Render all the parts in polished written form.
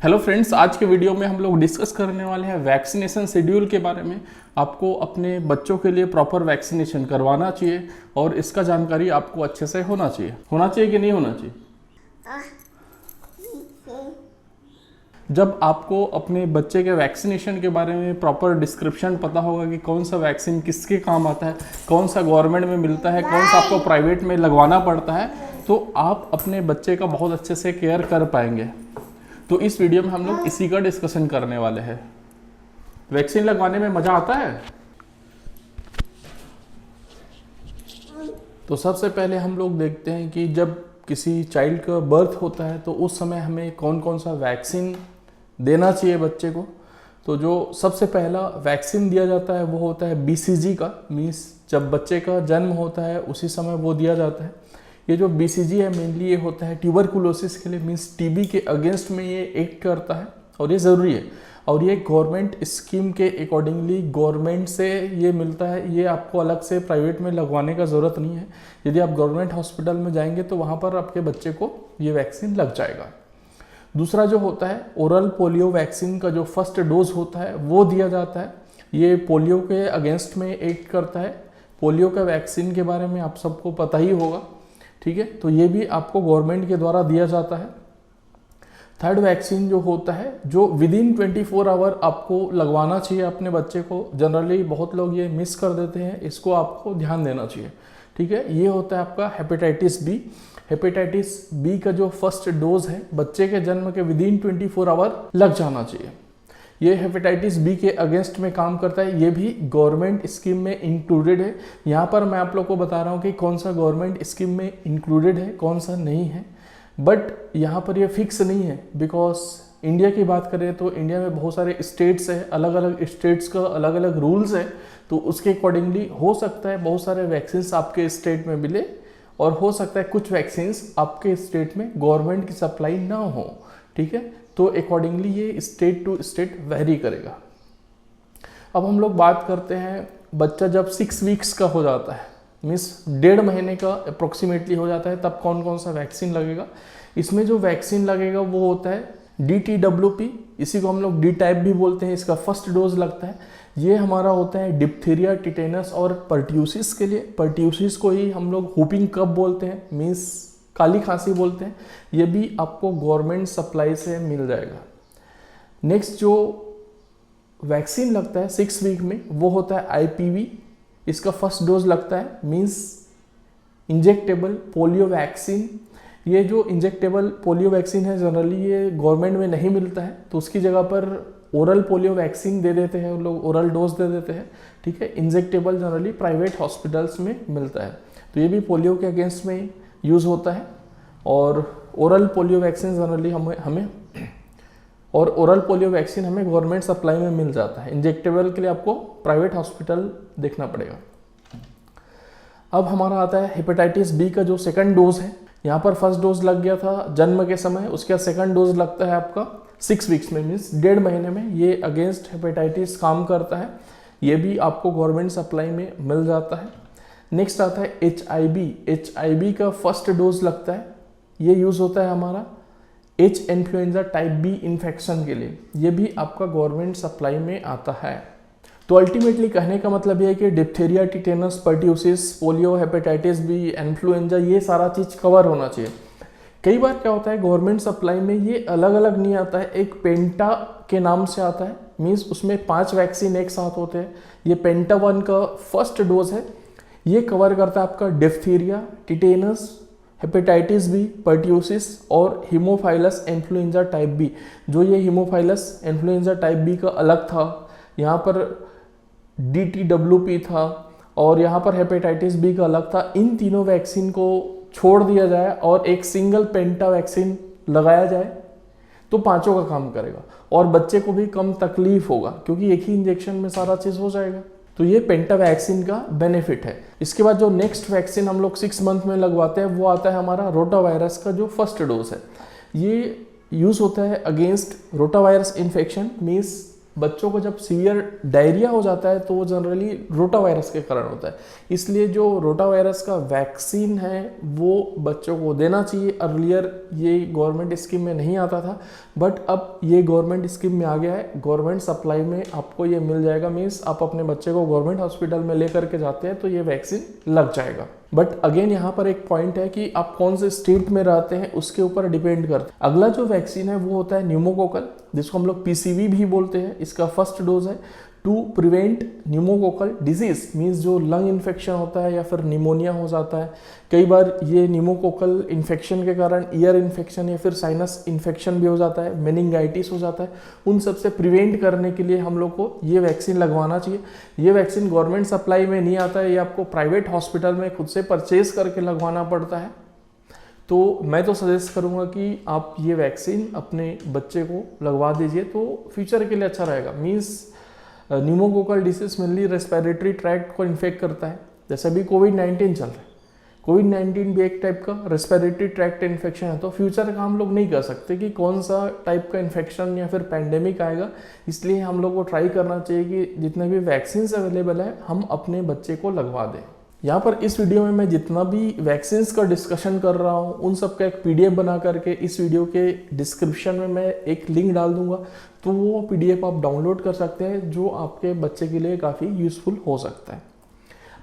Hello friends, आज के video में हम लोग डिस्कस करने वाले हैं वैक्सीनेशन शेड्यूल के बारे में। आपको अपने बच्चों के लिए प्रॉपर वैक्सीनेशन करवाना चाहिए और इसका जानकारी आपको अच्छे से होना चाहिए कि नहीं होना चाहिए। जब आपको अपने बच्चे के वैक्सीनेशन के बारे में प्रॉपर डिस्क्रिप्शन पता होगा कि कौन सा वैक्सीन किसके काम आता है, कौन सा गवर्नमेंट में मिलता है, कौन सा आपको प्राइवेट में लगवाना पड़ता है, तो आप अपने बच्चे का बहुत अच्छे से केयर कर पाएंगे। तो इस वीडियो में हम लोग इसी का डिस्कशन करने वाले हैं। वैक्सीन लगवाने में मज़ा आता है। तो सबसे पहले हम लोग देखते हैं कि जब किसी चाइल्ड का बर्थ होता है तो उस समय हमें कौन कौन सा वैक्सीन देना चाहिए बच्चे को। तो जो सबसे पहला वैक्सीन दिया जाता है वो होता है BCG का, मीन्स जब बच्चे का जन्म होता है उसी समय वो दिया जाता है। ये जो BCG है मेनली ये होता है ट्यूबरकुलोसिस के लिए, मीन्स TB के अगेंस्ट में ये एक्ट करता है और ये ज़रूरी है। और ये गवर्नमेंट स्कीम के अकॉर्डिंगली गवर्नमेंट से ये मिलता है, ये आपको अलग से प्राइवेट में लगवाने का ज़रूरत नहीं है। यदि आप गवर्नमेंट हॉस्पिटल में जाएंगे तो वहाँ पर आपके बच्चे को ये वैक्सीन लग जाएगा। दूसरा जो होता है ओरल पोलियो वैक्सीन का जो फर्स्ट डोज होता है वो दिया जाता है। ये पोलियो के अगेंस्ट में एक्ट करता है। पोलियो का वैक्सीन के बारे में आप सबको पता ही होगा, ठीक है। तो ये भी आपको गवर्नमेंट के द्वारा दिया जाता है। थर्ड वैक्सीन जो होता है जो विदिन 24 आवर आपको लगवाना चाहिए अपने बच्चे को। जनरली बहुत लोग ये मिस कर देते हैं, इसको आपको ध्यान देना चाहिए, ठीक है। ये होता है आपका हेपेटाइटिस बी। हेपेटाइटिस बी का जो फर्स्ट डोज है बच्चे के जन्म के विदिन 24 आवर लग जाना चाहिए। ये हेपेटाइटिस बी के अगेंस्ट में काम करता है। ये भी गवर्नमेंट स्कीम में इंक्लूडेड है। यहाँ पर मैं आप लोग को बता रहा हूँ कि कौन सा गवर्नमेंट स्कीम में इंक्लूडेड है, कौन सा नहीं है। बट यहाँ पर ये फिक्स नहीं है, बिकॉज इंडिया की बात करें तो इंडिया में बहुत सारे स्टेट्स हैं, अलग अलग स्टेट्स का अलग अलग रूल्स है। तो उसके अकॉर्डिंगली हो सकता है बहुत सारे वैक्सीन्स आपके स्टेट में मिले और हो सकता है कुछ वैक्सीन्स आपके स्टेट में गवर्नमेंट की सप्लाई ना हो, ठीक है। तो अकॉर्डिंगली ये स्टेट टू स्टेट वेरी करेगा। अब हम लोग बात करते हैं बच्चा जब 6 वीक्स का हो जाता है, मीन्स 1.5 महीने का अप्रोक्सीमेटली हो जाता है, तब कौन कौन सा वैक्सीन लगेगा। इसमें जो वैक्सीन लगेगा वो होता है DTWP, इसी को हम लोग D टाइप भी बोलते हैं। इसका फर्स्ट डोज लगता है। ये हमारा होता है डिप्थीरिया, टिटेनस और पर्ट्यूसिस के लिए। पर्ट्यूसिस को ही हम लोग हुपिंग कफ बोलते हैं, मीन्स काली खांसी बोलते हैं। ये भी आपको गवर्नमेंट सप्लाई से मिल जाएगा। नेक्स्ट जो वैक्सीन लगता है 6 वीक में वो होता है IPV। इसका फर्स्ट डोज लगता है, मीन्स इंजेक्टेबल पोलियो वैक्सीन। ये जो इंजेक्टेबल पोलियो वैक्सीन है जनरली ये गवर्नमेंट में नहीं मिलता है, तो उसकी जगह पर ओरल पोलियो वैक्सीन दे देते हैं, उन लोग ओरल डोज दे देते हैं, ठीक है। इंजेक्टेबल जनरली प्राइवेट हॉस्पिटल्स में मिलता है। तो ये भी पोलियो के अगेंस्ट में यूज़ होता है। और ओरल पोलियो वैक्सीन जनरली हमें गवर्नमेंट सप्लाई में मिल जाता है। इंजेक्टेबल के लिए आपको प्राइवेट हॉस्पिटल देखना पड़ेगा। अब हमारा आता है हेपेटाइटिस बी का जो सेकंड डोज है। यहाँ पर फर्स्ट डोज लग गया था जन्म के समय, उसके बाद सेकंड डोज लगता है आपका 6 वीक्स में, मीन्स 1.5 महीने में। ये अगेंस्ट हेपेटाइटिस काम करता है। ये भी आपको गवर्नमेंट सप्लाई में मिल जाता है। नेक्स्ट आता है HIV का फर्स्ट डोज लगता है। ये यूज़ होता है हमारा H influenza type B infection के लिए। ये भी आपका गवर्नमेंट सप्लाई में आता है। तो अल्टीमेटली कहने का मतलब ये है कि diphtheria, tetanus, pertussis, polio, hepatitis B, influenza, ये सारा चीज़ कवर होना चाहिए। कई बार क्या होता है गवर्नमेंट सप्लाई में ये अलग अलग नहीं आता है, एक पेंटा के नाम से आता है, मीन्स उसमें 5 वैक्सीन एक साथ होते हैं। ये पेंटा 1 का फर्स्ट डोज है। ये कवर करता है आपका diphtheria, tetanus, hepatitis B, pertussis और हीमोफाइलस इन्फ्लुएंजा टाइप बी। जो ये हीमोफाइलस इन्फ्लुएंजा टाइप बी का अलग था, यहाँ पर DTWP था और यहाँ पर हेपेटाइटिस बी का अलग था। इन तीनों वैक्सीन को छोड़ दिया जाए और एक सिंगल पेंटा वैक्सीन लगाया जाए तो पांचों का काम करेगा और बच्चे को भी कम तकलीफ होगा, क्योंकि एक ही इंजेक्शन में सारा चीज़ हो जाएगा। तो ये पेंटा वैक्सीन का बेनिफिट है। इसके बाद जो नेक्स्ट वैक्सीन हम लोग 6 मंथ में लगवाते हैं वो आता है हमारा रोटावायरस का जो फर्स्ट डोज है। ये यूज़ होता है अगेंस्ट रोटावायरस इन्फेक्शन, मीन्स बच्चों को जब सीवियर डायरिया हो जाता है तो वो जनरली रोटा वायरस के कारण होता है। इसलिए जो रोटा वायरस का वैक्सीन है वो बच्चों को देना चाहिए। अर्लियर ये गवर्नमेंट स्कीम में नहीं आता था, बट अब ये गवर्नमेंट स्कीम में आ गया है। गवर्नमेंट सप्लाई में आपको ये मिल जाएगा, मीन्स आप अपने बच्चे को गवर्नमेंट हॉस्पिटल में लेकर के जाते हैं तो ये वैक्सीन लग जाएगा। बट अगेन यहाँ पर एक पॉइंट है कि आप कौन से स्टेट में रहते हैं उसके ऊपर डिपेंड करता है। अगला जो वैक्सीन है वो होता है न्यूमोकोकल, जिसको हम लोग पीसीवी भी बोलते हैं। इसका फर्स्ट डोज है to prevent pneumococcal disease, means जो लंग इन्फेक्शन होता है या फिर निमोनिया हो जाता है। कई बार ये न्यूमोकोकल इन्फेक्शन के कारण ईयर इन्फेक्शन या फिर साइनस इन्फेक्शन भी हो जाता है, मेनिंगाइटिस हो जाता है। उन सब से प्रिवेंट करने के लिए हम लोग को ये वैक्सीन लगवाना चाहिए। ये वैक्सीन गवर्नमेंट सप्लाई में नहीं आता है, ये आपको प्राइवेट हॉस्पिटल में खुद से परचेज करके लगवाना पड़ता है। तो मैं तो सजेस्ट करूंगा कि आप ये वैक्सीन अपने बच्चे को लगवा दीजिए, तो फ्यूचर के लिए अच्छा रहेगा। Means pneumococcal disease mainly respiratory tract को इन्फेक्ट करता है। जैसे अभी कोविड-19 चल रहा है, कोविड-19 भी एक टाइप का रेस्पिरेटरी ट्रैक्ट इन्फेक्शन है। तो फ्यूचर का हम लोग नहीं कर सकते कि कौन सा टाइप का इन्फेक्शन या फिर पैंडेमिक आएगा, इसलिए हम लोग को ट्राई करना चाहिए कि जितने भी वैक्सीन अवेलेबल है हम अपने बच्चे को लगवा दें। यहाँ पर इस वीडियो में मैं जितना भी वैक्सीन्स का डिस्कशन कर रहा हूँ उन सब का एक पीडीएफ बना करके इस वीडियो के डिस्क्रिप्शन में मैं एक लिंक डाल दूंगा, तो वो पीडीएफ आप डाउनलोड कर सकते हैं, जो आपके बच्चे के लिए काफ़ी यूज़फुल हो सकता है।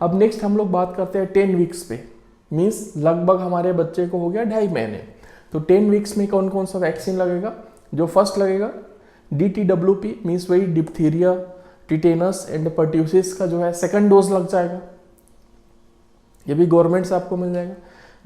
अब नेक्स्ट हम लोग बात करते हैं 10 वीक्स पे, मीन्स लगभग हमारे बच्चे को हो गया 2.5 महीने। तो 10 वीक्स में कौन कौन सा वैक्सीन लगेगा? जो फर्स्ट लगेगा DTWP, मीन्स वही डिप्थीरिया, टिटेनस एंड पर्ट्यूसिस का जो है सेकंड डोज लग जाएगा, ये भी गवर्नमेंट से आपको मिल जाएगा।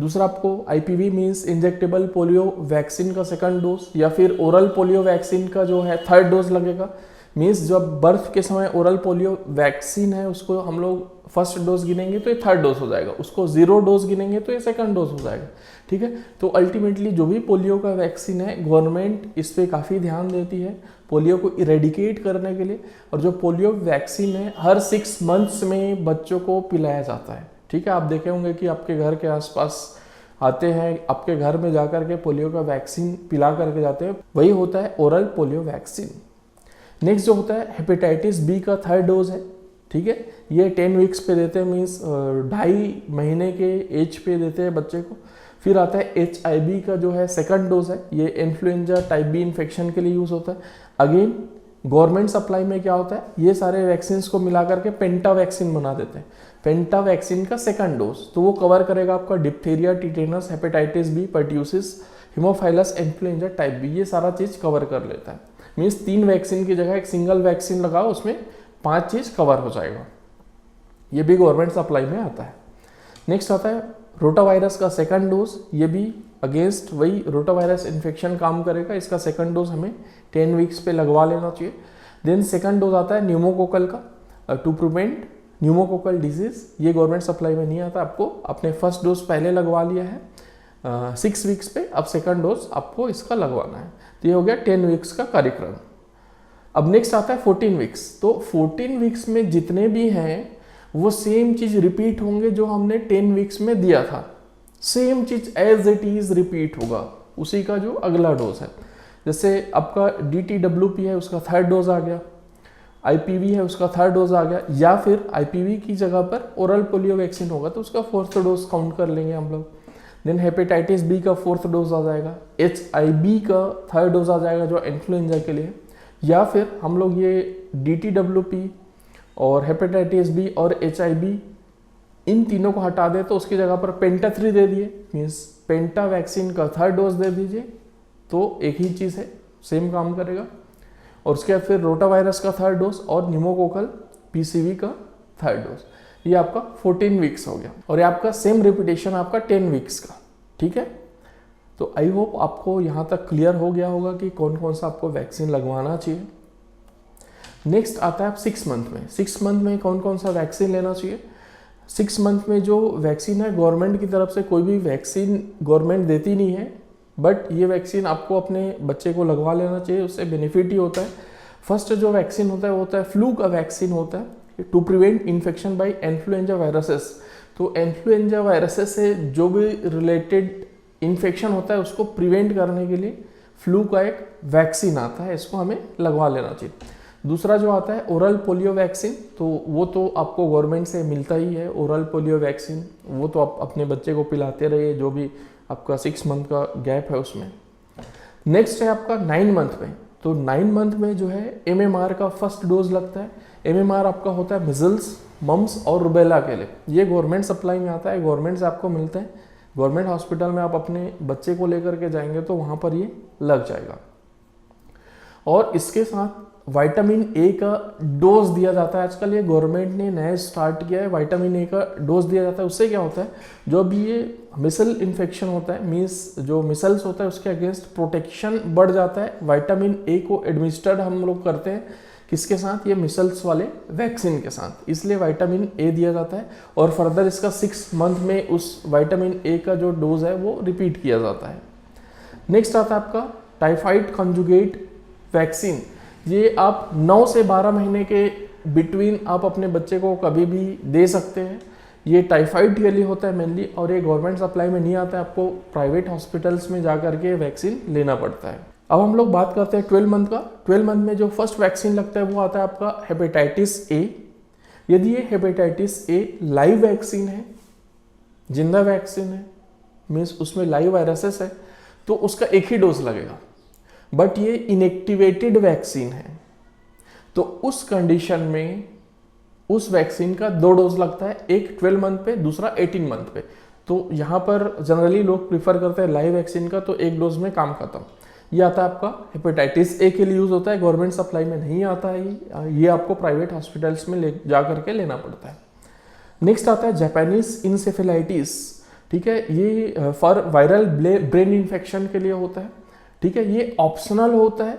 दूसरा आपको IPV means injectable polio vaccine का सेकंड डोज, या फिर ओरल पोलियो वैक्सीन का जो है थर्ड डोज लगेगा। मीन्स जब बर्थ के समय ओरल पोलियो वैक्सीन है उसको हम लोग फर्स्ट डोज गिनेंगे तो ये थर्ड डोज हो जाएगा, उसको 0 डोज गिनेंगे तो ये सेकंड डोज हो जाएगा। ठीक है, तो अल्टीमेटली जो भी पोलियो का वैक्सीन है गवर्नमेंट इस पर काफ़ी ध्यान देती है पोलियो को इरेडिकेट करने के लिए। और जो पोलियो वैक्सीन है हर 6 मंथ्स में बच्चों को पिलाया जाता है। ठीक है, आप देखे होंगे कि आपके घर के आसपास आते हैं, आपके घर में जाकर के पोलियो का वैक्सीन पिला करके जाते हैं, वही होता है ओरल पोलियो वैक्सीन। नेक्स्ट जो होता है हेपेटाइटिस बी का थर्ड डोज है। ठीक है, ये 10 वीक्स पे देते हैं, मीन्स 2.5 महीने के एज पे देते हैं बच्चे को। फिर आता है HIV का जो है सेकंड डोज है, ये इन्फ्लुएंजा टाइप बी इन्फेक्शन के लिए यूज़ होता है। अगेन गवर्नमेंट सप्लाई में क्या होता है, ये सारे वैक्सीन को मिला करके पेंटा वैक्सीन बना देते हैं। पेंटा वैक्सीन का सेकंड डोज तो वो कवर करेगा आपका diphtheria, tetanus, hepatitis B, pertussis, haemophilus, influenza type B, ये सारा चीज़ कवर कर लेता है। मीन्स 3 वैक्सीन की जगह एक सिंगल वैक्सीन लगाओ, उसमें 5 चीज़ कवर हो जाएगा। ये भी गवर्नमेंट सप्लाई में आता है। नेक्स्ट आता है रोटा वायरस का सेकंड डोज, ये भी अगेंस्ट वही रोटा वायरस इन्फेक्शन काम करेगा। इसका सेकंड डोज हमें 10 वीक्स पे लगवा लेना चाहिए। देन सेकंड डोज आता है न्यूमोकोकल का टू प्रिवेंट न्यूमोकोकल डिजीज, ये गवर्नमेंट सप्लाई में नहीं आता। आपको अपने फर्स्ट डोज पहले लगवा लिया है 6 वीक्स पे, अब सेकंड डोज आपको इसका लगवाना है। तो ये हो गया 10 वीक्स का कार्यक्रम। अब नेक्स्ट आता है 14 वीक्स। तो 14 वीक्स में जितने भी हैं वो सेम चीज़ रिपीट होंगे जो हमने 10 वीक्स में दिया था, सेम चीज़ एज इट इज़ रिपीट होगा, उसी का जो अगला डोज है। जैसे आपका DTWP है उसका थर्ड डोज आ गया, IPV है उसका थर्ड डोज आ गया, या फिर IPV की जगह पर ओरल पोलियो वैक्सीन होगा तो उसका 4th डोज काउंट कर लेंगे हम लोग। देन हेपेटाइटिस बी का 4th डोज आ जाएगा, HIV का थर्ड डोज आ जाएगा जो इन्फ्लुएंजा के लिए, या फिर हम लोग ये DTWP और हेपेटाइटिस बी और HIV इन तीनों को हटा दे तो उसकी जगह पर पेंटा 3 दे दिए, मीन्स पेंटा वैक्सीन का थर्ड डोज दे दीजिए, तो एक ही चीज़ है, सेम काम करेगा। और उसके बाद फिर रोटा वायरस का थर्ड डोज और न्यूमोकोकल PCV का थर्ड डोज, ये आपका 14 वीक्स हो गया। और ये आपका सेम रिपीटेशन आपका 10 वीक्स का। ठीक है, तो आई होप आपको यहाँ तक क्लियर हो गया होगा कि कौन कौन सा आपको वैक्सीन लगवाना चाहिए। नेक्स्ट आता है 6 मंथ में। 6 मंथ में कौन कौन सा वैक्सीन लेना चाहिए? 6 मंथ में जो वैक्सीन है गवर्नमेंट की तरफ से कोई भी वैक्सीन गवर्नमेंट देती नहीं है, बट ये वैक्सीन आपको अपने बच्चे को लगवा लेना चाहिए, उससे बेनिफिट ही होता है। फर्स्ट जो वैक्सीन होता है वो होता है फ्लू का वैक्सीन होता है to prevent infection by influenza viruses. तो इन्फ्लुएंजा वायरसेस से जो भी रिलेटेड इन्फेक्शन होता है उसको प्रिवेंट करने के लिए फ्लू का एक वैक्सीन आता है, इसको हमें लगवा लेना चाहिए। दूसरा जो आता है ओरल पोलियो वैक्सीन, तो वो तो आपको गवर्नमेंट से मिलता ही है ओरल पोलियो वैक्सीन, वो तो आप अपने बच्चे को पिलाते रहिए जो भी आपका 6 मंथ का गैप है उसमें। नेक्स्ट है आपका 9 मंथ में, तो 9 मंथ में जो है MMR का फर्स्ट डोज लगता है। MMR आपका होता है मिजल्स, मम्स और रुबेला के लिए। ये गवर्नमेंट सप्लाई में आता है, गवर्नमेंट से आपको मिलते हैं। गवर्नमेंट हॉस्पिटल में आप अपने बच्चे को लेकर के जाएंगे तो वहाँ पर ये लग जाएगा। और इसके साथ विटामिन ए का डोज दिया जाता है। आजकल ये गवर्नमेंट ने नया स्टार्ट किया है, विटामिन ए का डोज दिया जाता है। उससे क्या होता है, जो भी ये मिसल इन्फेक्शन होता है, मीन्स जो मिसल्स होता है उसके अगेंस्ट प्रोटेक्शन बढ़ जाता है। विटामिन ए को एडमिनिस्टर्ड हम लोग करते हैं किसके साथ, ये मिसल्स वाले वैक्सीन के साथ, इसलिए विटामिन ए दिया जाता है। और फर्दर इसका 6 मंथ में उस विटामिन ए का जो डोज है वो रिपीट किया जाता है। नेक्स्ट आता है आपका टाइफाइड कॉन्जुगेट वैक्सीन। ये आप 9 से 12 महीने के बिटवीन आप अपने बच्चे को कभी भी दे सकते हैं। ये टाइफाइड के लिए होता है मेनली, और ये गवर्नमेंट सप्लाई में नहीं आता है, आपको प्राइवेट हॉस्पिटल्स में जा करके वैक्सीन लेना पड़ता है। अब हम लोग बात करते हैं 12 मंथ का। 12 मंथ में जो फर्स्ट वैक्सीन लगता है वो आता है आपका हेपेटाइटिस ए। यदि ये हेपेटाइटिस ए लाइव वैक्सीन है, जिंदा वैक्सीन है, मीन्स उसमें लाइव वायरसेस है, तो उसका एक ही डोज लगेगा। बट ये इनएक्टिवेटेड वैक्सीन है, तो उस कंडीशन में उस वैक्सीन का 2 डोज लगता है, एक 12 मंथ पे, दूसरा 18 मंथ पे। तो यहाँ पर जनरली लोग प्रिफर करते हैं लाइव वैक्सीन का, तो एक डोज में काम खत्म। ये आता है आपका हेपेटाइटिस ए के लिए यूज होता है, गवर्नमेंट सप्लाई में नहीं आता है, ये आपको प्राइवेट हॉस्पिटल्स में ले जा करके लेना पड़ता है। नेक्स्ट आता है जापानीज इंसेफेलाइटिस। ठीक है, ये फॉर वायरल ब्रेन इन्फेक्शन के लिए होता है। ठीक है, ये ऑप्शनल होता है।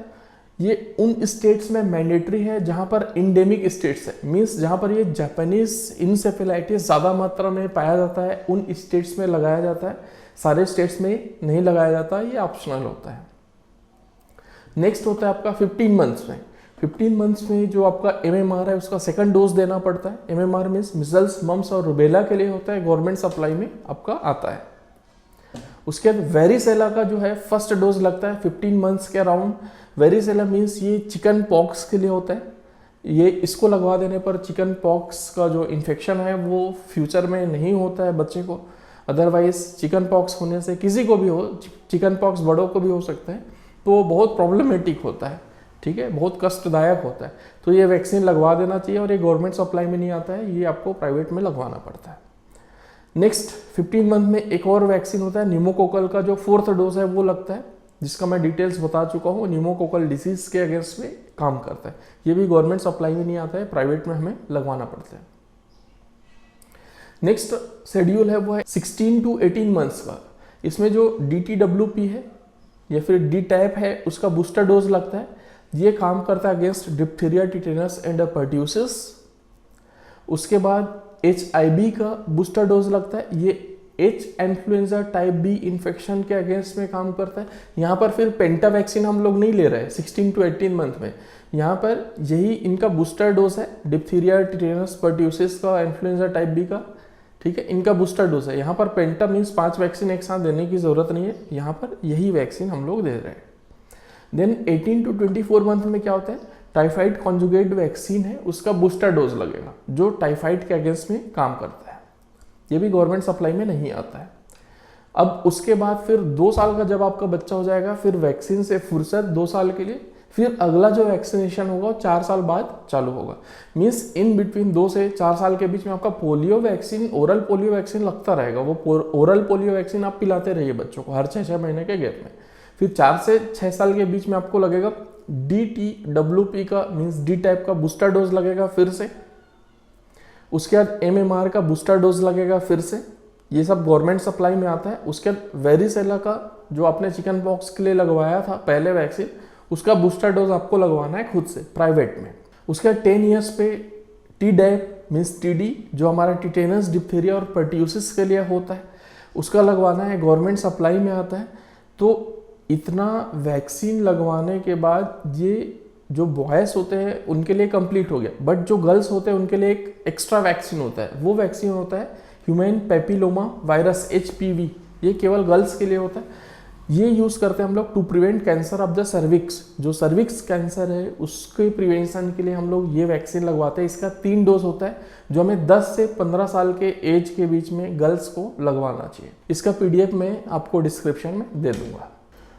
ये उन स्टेट्स में मैंडेटरी है जहां पर इंडेमिक स्टेट्स है, मीन्स जहां पर ये जापानीज इंसेफेलाइटिस ज़्यादा मात्रा में पाया जाता है उन स्टेट्स में लगाया जाता है, सारे स्टेट्स में नहीं लगाया जाता, ये ऑप्शनल होता है। नेक्स्ट होता है आपका 15 मंथ्स में। 15 मंथ्स में जो आपका MMR है उसका सेकंड डोज देना पड़ता है। MMR मीन्स मिजल्स, मम्स और रुबेला के लिए होता है, गवर्नमेंट सप्लाई में आपका आता है। उसके बाद वेरिसेला का जो है फर्स्ट डोज लगता है 15 मंथ्स के अराउंड। वेरिसेला मीन्स ये चिकन पॉक्स के लिए होता है। ये इसको लगवा देने पर चिकन पॉक्स का जो इन्फेक्शन है वो फ्यूचर में नहीं होता है बच्चे को। अदरवाइज चिकन पॉक्स होने से किसी को भी हो, चिकन पॉक्स बड़ों को भी हो सकता है, तो बहुत प्रॉब्लमेटिक होता है। ठीक है, बहुत कष्टदायक होता है, तो ये वैक्सीन लगवा देना चाहिए। और ये गवर्नमेंट सप्लाई में नहीं आता है, ये आपको प्राइवेट में लगवाना पड़ता है। नेक्स्ट 15 मंथ में एक और वैक्सीन होता है न्यूमोकोकल का, जो 4th डोज है वो लगता है, जिसका मैं डिटेल्स बता चुका हूँ। न्यूमोकोकल डिसीज के अगेंस्ट में काम करता है, ये भी गवर्नमेंट सप्लाई में नहीं आता है, प्राइवेट में हमें लगवाना पड़ता है। नेक्स्ट शेड्यूल है वो है 16 to 18 मंथ्स का। इसमें जो DTWP है या फिर DTaP है उसका बूस्टर डोज लगता है। ये काम करता है against diphtheria, tetanus and pertussis. उसके बाद HIV का बूस्टर डोज लगता है, ये H influenza type B infection के अगेंस्ट में काम करता है। यहाँ पर फिर पेंटा वैक्सीन हम लोग नहीं ले रहे हैं 16 to 18 मंथ में, यहाँ पर यही इनका बूस्टर डोज है, डिप्थीरिया, टिटेनस, पर्ट्यूसिस का, इन्फ्लुएंजा टाइप B का। ठीक है, इनका बूस्टर डोज है। यहाँ पर पेंटा मीन्स 5 वैक्सीन एक साथ देने की जरूरत नहीं है, यहाँ पर यही वैक्सीन हम लोग दे रहे हैं। देन 18 to 24 मंथ में क्या होता है, टाइफाइड कॉन्जुगेट वैक्सीन है, उसका बूस्टर डोज लगेगा, जो टाइफाइड के अगेंस्ट में काम करता है। ये भी गवर्नमेंट सप्लाई में नहीं आता है। अब उसके बाद फिर 2 साल का जब आपका बच्चा हो जाएगा, फिर वैक्सीन से फुर्सत 2 साल के लिए, फिर अगला जो वैक्सीनेशन होगा 4 साल बाद चालू होगा। मीन्स इन बिटवीन 2 से 4 साल के बीच में आपका polio vaccine, oral polio vaccine लगता रहेगा। वो ओरल पोलियो वैक्सीन आप पिलाते रहिए बच्चों को हर 6-6 महीने के गैप में। फिर 4 से 6 साल के बीच में आपको लगेगा DTWP का मीन्स DTaP का बूस्टर डोज लगेगा फिर से। उसके बाद MMR का बूस्टर डोज लगेगा फिर से, ये सब गवर्नमेंट सप्लाई में आता है। उसके बाद वेरिसेला का जो आपने चिकन पॉक्स के लिए लगवाया था पहले वैक्सीन, उसका बूस्टर डोज आपको लगवाना है खुद से प्राइवेट में। उसके बाद 10 ईयर्स पे TDAP मीन्स TD जो हमारा टिटेनस, डिप्थीरिया और पर्ट्यूसिस के लिए होता है, उसका लगवाना है, गवर्नमेंट सप्लाई में आता है। तो इतना वैक्सीन लगवाने के बाद ये जो बॉयज़ होते हैं उनके लिए कंप्लीट हो गया, बट जो गर्ल्स होते हैं उनके लिए एक एक्स्ट्रा वैक्सीन होता है। वो वैक्सीन होता है ह्यूमन पैपिलोमा वायरस HPV, ये केवल गर्ल्स के लिए होता है। ये यूज़ करते हैं हम लोग to prevent cancer of the cervix. जो सर्विक्स कैंसर है उसके प्रिवेंशन के लिए हम लोग ये वैक्सीन लगवाते हैं। इसका 3 डोज होता है जो हमें 10 से 15 साल के एज के बीच में गर्ल्स को लगवाना चाहिए। इसका PDF मैं आपको डिस्क्रिप्शन में दे दूंगा।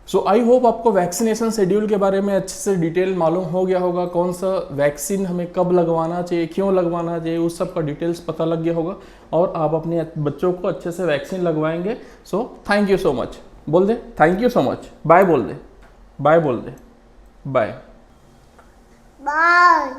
सो आई होप आपको वैक्सीनेशन शेड्यूल के बारे में अच्छे से डिटेल मालूम हो गया होगा, कौन सा वैक्सीन हमें कब लगवाना चाहिए, क्यों लगवाना चाहिए, उस सब का डिटेल्स पता लग गया होगा और आप अपने बच्चों को अच्छे से वैक्सीन लगवाएंगे। So thank you so much. बोल दे thank you so much. Bye बोल दे, बाय बोल दे, बाय बाय।